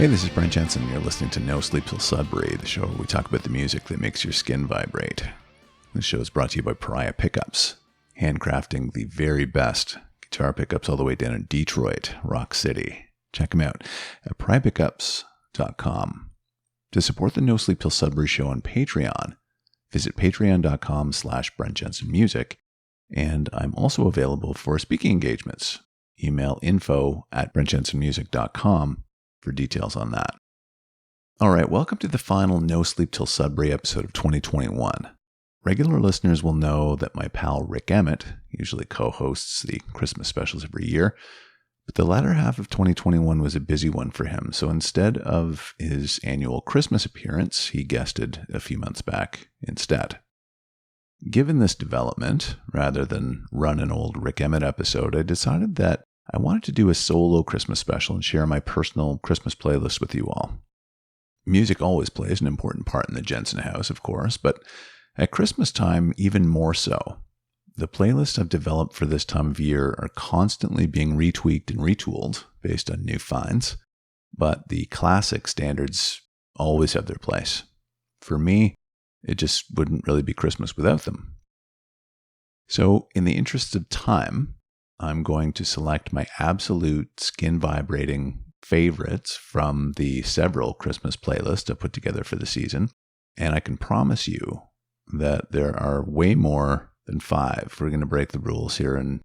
Hey, this is Brent Jensen. You're listening to No Sleep Till Sudbury, the show where we talk about the music that makes your skin vibrate. This show is brought to you by Pariah Pickups, handcrafting the very best guitar pickups all the way down in Detroit, Rock City. Check them out at pariahpickups.com. To support the No Sleep Till Sudbury show on Patreon, visit patreon.com/BrentJensenMusic, and I'm also available for speaking engagements. Email info@BrentJensenMusic.com for details on that. All right, welcome to the final No Sleep Till Sudbury episode of 2021. Regular listeners will know that my pal Rick Emmett usually co-hosts the Christmas specials every year, but the latter half of 2021 was a busy one for him, so instead of his annual Christmas appearance, he guested a few months back instead. Given this development, rather than run an old Rick Emmett episode, I decided that I wanted to do a solo Christmas special and share my personal Christmas playlist with you all. Music always plays an important part in the Jensen house, of course, but at Christmas time, even more so. The playlists I've developed for this time of year are constantly being retweaked and retooled based on new finds, but the classic standards always have their place. For me, it just wouldn't really be Christmas without them. So, in the interest of time, I'm going to select my absolute skin-vibrating favorites from the several Christmas playlists I put together for the season, and I can promise you that there are way more than 5. We're going to break the rules here, and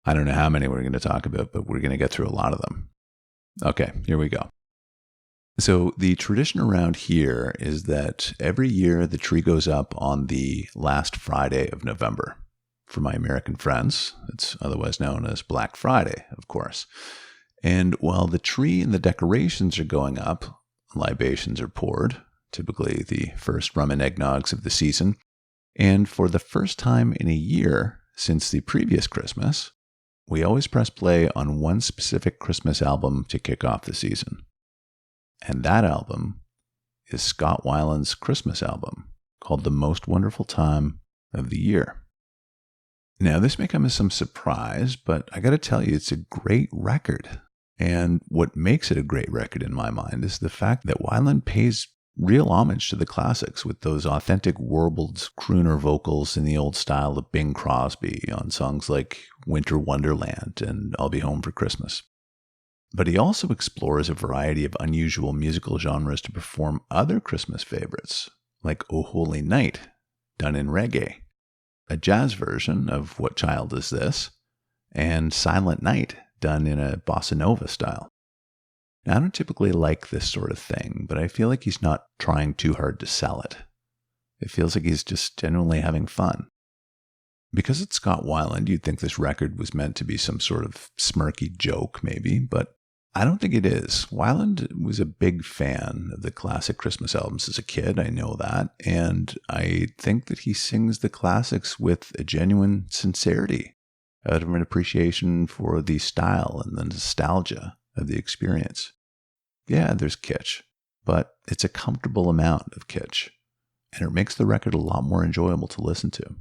I don't know how many we're going to talk about, but we're going to get through a lot of them. Okay, here we go. So the tradition around here is that every year the tree goes up on the last Friday of November. For my American friends, it's otherwise known as Black Friday, of course. And while the tree and the decorations are going up, libations are poured, typically the first rum and eggnogs of the season. And for the first time in a year since the previous Christmas, we always press play on one specific Christmas album to kick off the season. And that album is Scott Weiland's Christmas album called The Most Wonderful Time of the Year. Now, this may come as some surprise, but I got to tell you, it's a great record. And what makes it a great record in my mind is the fact that Weiland pays real homage to the classics with those authentic warbled crooner vocals in the old style of Bing Crosby on songs like Winter Wonderland and I'll Be Home for Christmas. But he also explores a variety of unusual musical genres to perform other Christmas favorites, like O Holy Night, done in reggae, a jazz version of What Child Is This, and Silent Night, done in a bossa nova style. Now, I don't typically like this sort of thing, but I feel like he's not trying too hard to sell it. It feels like he's just genuinely having fun. Because it's Scott Weiland, you'd think this record was meant to be some sort of smirky joke, maybe, but I don't think it is. Weiland was a big fan of the classic Christmas albums as a kid, I know that, and I think that he sings the classics with a genuine sincerity out of an appreciation for the style and the nostalgia of the experience. Yeah, there's kitsch, but it's a comfortable amount of kitsch, and it makes the record a lot more enjoyable to listen to.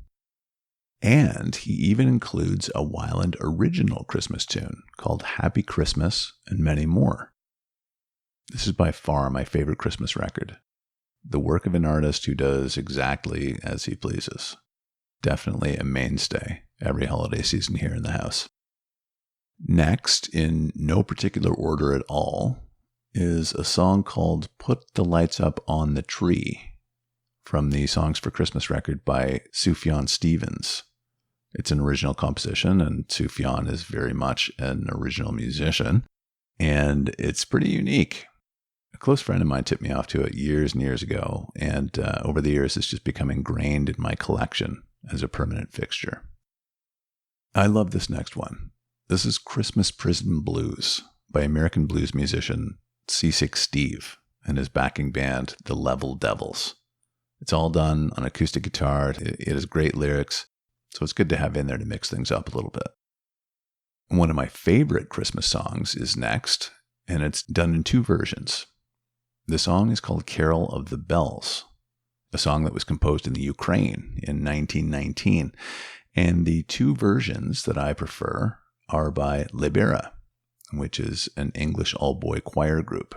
And he even includes a Weiland original Christmas tune called Happy Christmas and many more. This is by far my favorite Christmas record. The work of an artist who does exactly as he pleases. Definitely a mainstay every holiday season here in the house. Next, in no particular order at all, is a song called Put the Lights Up on the Tree from the Songs for Christmas record by Sufjan Stevens. It's an original composition, and Sufjan is very much an original musician, and it's pretty unique. A close friend of mine tipped me off to it years and years ago, and over the years it's just become ingrained in my collection as a permanent fixture. I love this next one. This is Christmas Prison Blues by American blues musician C6 Steve and his backing band, the Level Devils. It's all done on acoustic guitar. It has great lyrics, so it's good to have in there to mix things up a little bit. One of my favorite Christmas songs is next, and it's done in 2 versions. The song is called Carol of the Bells, a song that was composed in the Ukraine in 1919, and the 2 versions that I prefer are by Libera, which is an English all-boy choir group.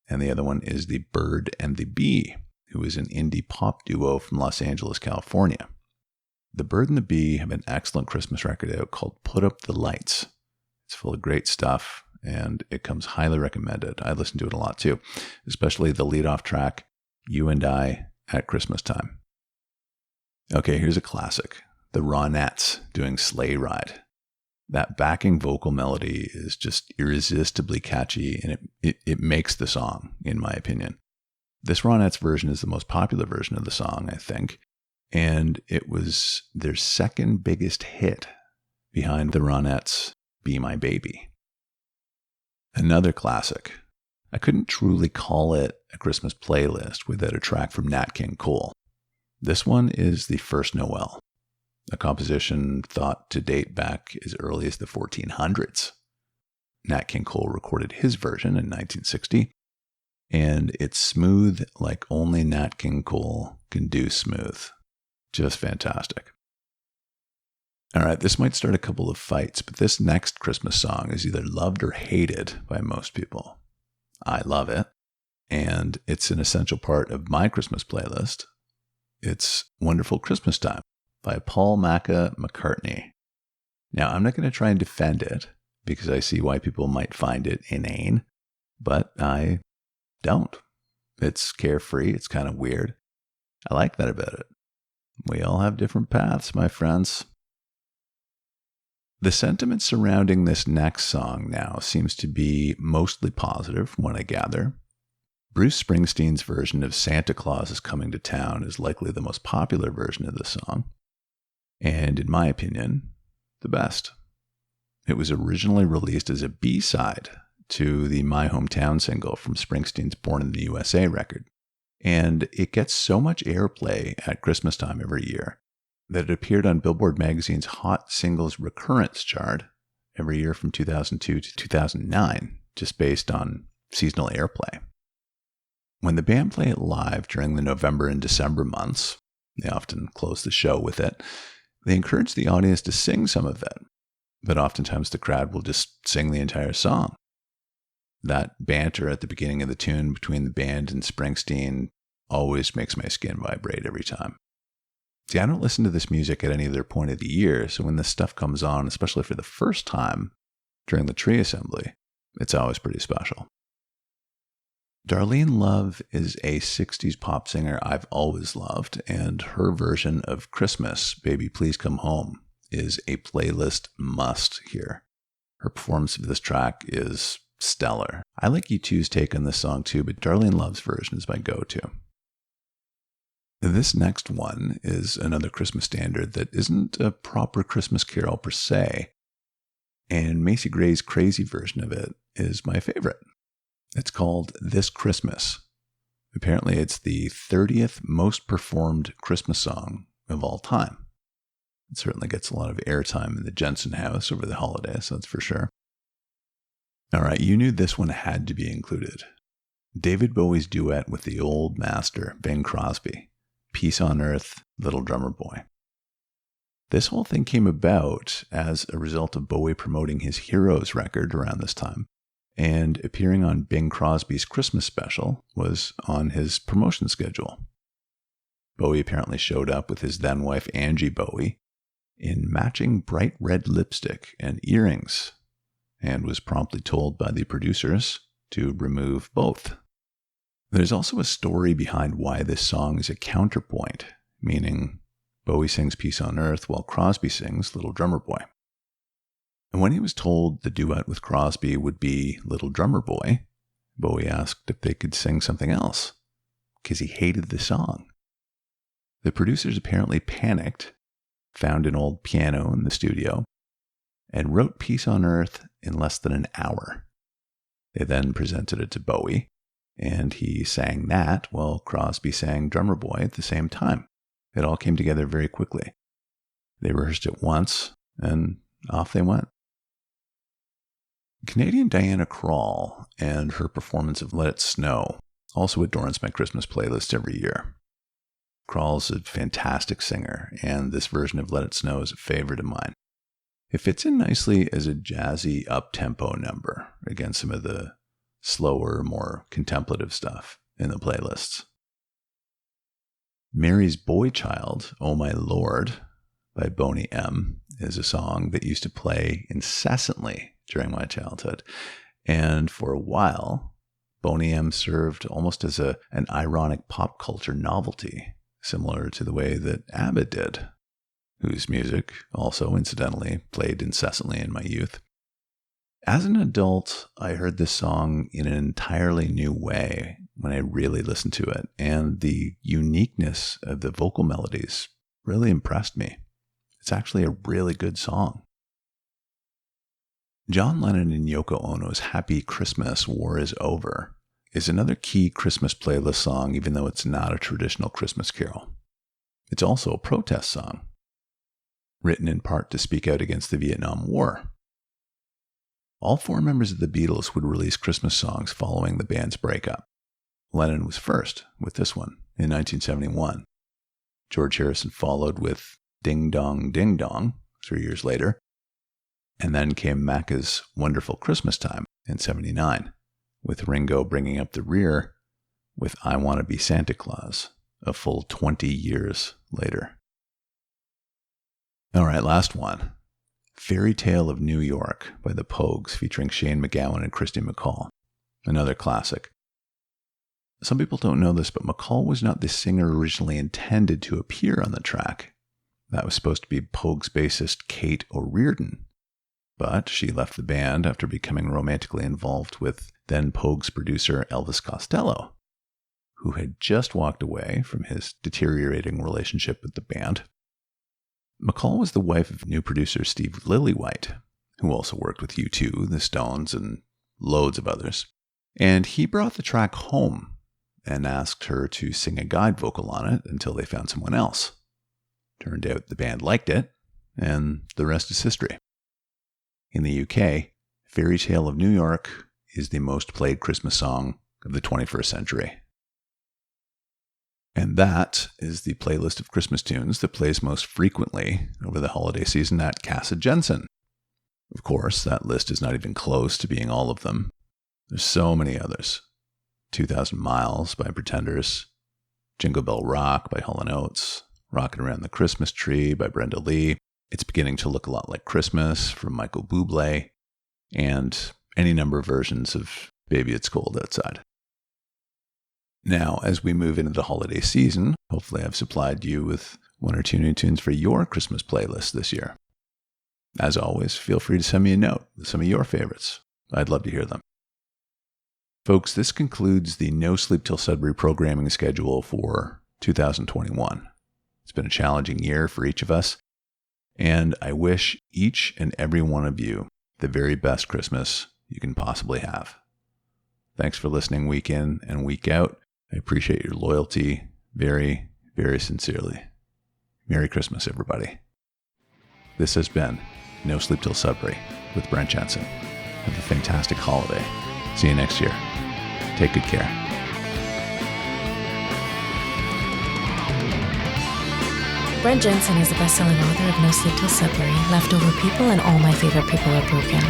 and the other one is The Bird and the Bee, who is an indie pop duo from Los Angeles, California. The Bird and the Bee have an excellent Christmas record out called Put Up the Lights. It's full of great stuff, and it comes highly recommended. I listen to it a lot too, especially the lead-off track, You and I at Christmas Time. Okay, here's a classic. The Ronettes doing Sleigh Ride. That backing vocal melody is just irresistibly catchy, and it makes the song, in my opinion. This Ronettes version is the most popular version of the song, I think, and it was their second biggest hit behind the Ronettes' Be My Baby. Another classic. I couldn't truly call it a Christmas playlist without a track from Nat King Cole. This one is The First Noel, a composition thought to date back as early as the 1400s. Nat King Cole recorded his version in 1960, and it's smooth like only Nat King Cole can do smooth. Just fantastic. All right, this might start a couple of fights, but this next Christmas song is either loved or hated by most people. I love it, and it's an essential part of my Christmas playlist. It's Wonderful Christmas Time by Paul McCartney. Now, I'm not going to try and defend it because I see why people might find it inane, but I don't. It's carefree. It's kind of weird. I like that about it. We all have different paths, my friends. The sentiment surrounding this next song now seems to be mostly positive from what I gather. Bruce Springsteen's version of Santa Claus is Coming to Town is likely the most popular version of the song, and in my opinion, the best. It was originally released as a B-side to the My Hometown single from Springsteen's Born in the USA record, and it gets so much airplay at Christmas time every year that it appeared on Billboard magazine's Hot Singles Recurrence chart every year from 2002 to 2009, just based on seasonal airplay. When the band play it live during the November and December months, they often close the show with it, they encourage the audience to sing some of it, but oftentimes the crowd will just sing the entire song. That banter at the beginning of the tune between the band and Springsteen always makes my skin vibrate every time. See, I don't listen to this music at any other point of the year, so when this stuff comes on, especially for the first time during the tree assembly, it's always pretty special. Darlene Love is a 60s pop singer I've always loved, and her version of Christmas, Baby Please Come Home, is a playlist must here. Her performance of this track is stellar. I like U2's take on this song too, but Darlene Love's version is my go-to. This next one is another Christmas standard that isn't a proper Christmas carol per se, and Macy Gray's crazy version of it is my favorite. It's called This Christmas. Apparently, it's the 30th most performed Christmas song of all time. It certainly gets a lot of airtime in the Jensen house over the holidays, that's for sure. All right, you knew this one had to be included. David Bowie's duet with the old master, Bing Crosby, Peace on Earth, Little Drummer Boy. This whole thing came about as a result of Bowie promoting his Heroes record around this time, and appearing on Bing Crosby's Christmas special was on his promotion schedule. Bowie apparently showed up with his then-wife Angie Bowie in matching bright red lipstick and earrings, and was promptly told by the producers to remove both. There's also a story behind why this song is a counterpoint, meaning Bowie sings Peace on Earth while Crosby sings Little Drummer Boy. And when he was told the duet with Crosby would be Little Drummer Boy, Bowie asked if they could sing something else, because he hated the song. The producers apparently panicked, found an old piano in the studio, and wrote Peace on Earth in less than an hour. They then presented it to Bowie, and he sang that while Crosby sang Drummer Boy at the same time. It all came together very quickly. They rehearsed it once, and off they went. Canadian Diana Krall and her performance of Let It Snow also adorns my Christmas playlist every year. Krall's a fantastic singer, and this version of Let It Snow is a favorite of mine. It fits in nicely as a jazzy, up-tempo number against some of the slower, more contemplative stuff in the playlists. Mary's Boy Child, Oh My Lord, by Boney M, is a song that used to play incessantly during my childhood. And for a while, Boney M served almost as an ironic pop culture novelty, similar to the way that ABBA did, whose music also incidentally played incessantly in my youth. As an adult, I heard this song in an entirely new way when I really listened to it, and the uniqueness of the vocal melodies really impressed me. It's actually a really good song. John Lennon and Yoko Ono's Happy Christmas, War is Over is another key Christmas playlist song, even though it's not a traditional Christmas carol. It's also a protest song, written in part to speak out against the Vietnam War. All four members of the Beatles would release Christmas songs following the band's breakup. Lennon was first with this one in 1971. George Harrison followed with Ding Dong Ding Dong 3 years later. And then came Macca's Wonderful Christmas Time in 1979, with Ringo bringing up the rear with I Want to Be Santa Claus a full 20 years later. All right, last one. Fairytale of New York by the Pogues, featuring Shane MacGowan and Christy McCall. Another classic. Some people don't know this, but McCall was not the singer originally intended to appear on the track. That was supposed to be Pogues bassist Kate O'Riordan. But she left the band after becoming romantically involved with then Pogues producer Elvis Costello, who had just walked away from his deteriorating relationship with the band. McCall was the wife of new producer Steve Lillywhite, who also worked with U2, the Stones, and loads of others. And he brought the track home and asked her to sing a guide vocal on it until they found someone else. Turned out the band liked it, and the rest is history. In the UK, Fairytale of New York is the most played Christmas song of the 21st century. And that is the playlist of Christmas tunes that plays most frequently over the holiday season at Casa Jensen. Of course, that list is not even close to being all of them. There's so many others. 2,000 Miles by Pretenders, Jingle Bell Rock by Hall & Oates, Rockin' Around the Christmas Tree by Brenda Lee, It's Beginning to Look a Lot Like Christmas from Michael Bublé, and any number of versions of Baby It's Cold Outside. Now, as we move into the holiday season, hopefully I've supplied you with one or two new tunes for your Christmas playlist this year. As always, feel free to send me a note with some of your favorites. I'd love to hear them. Folks, this concludes the No Sleep Till Sudbury programming schedule for 2021. It's been a challenging year for each of us, and I wish each and every one of you the very best Christmas you can possibly have. Thanks for listening week in and week out. I appreciate your loyalty very, very sincerely. Merry Christmas, everybody. This has been No Sleep Till Sudbury with Brent Jensen. Have a fantastic holiday. See you next year. Take good care. Brent Jensen is the best-selling author of No Sleep Till Sudbury, Leftover People, and All My Favorite People Are Broken.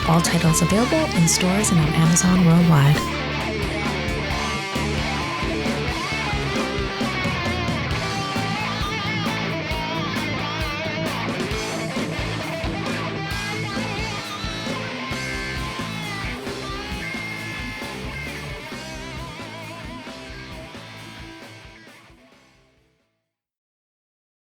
All titles available in stores and on Amazon worldwide.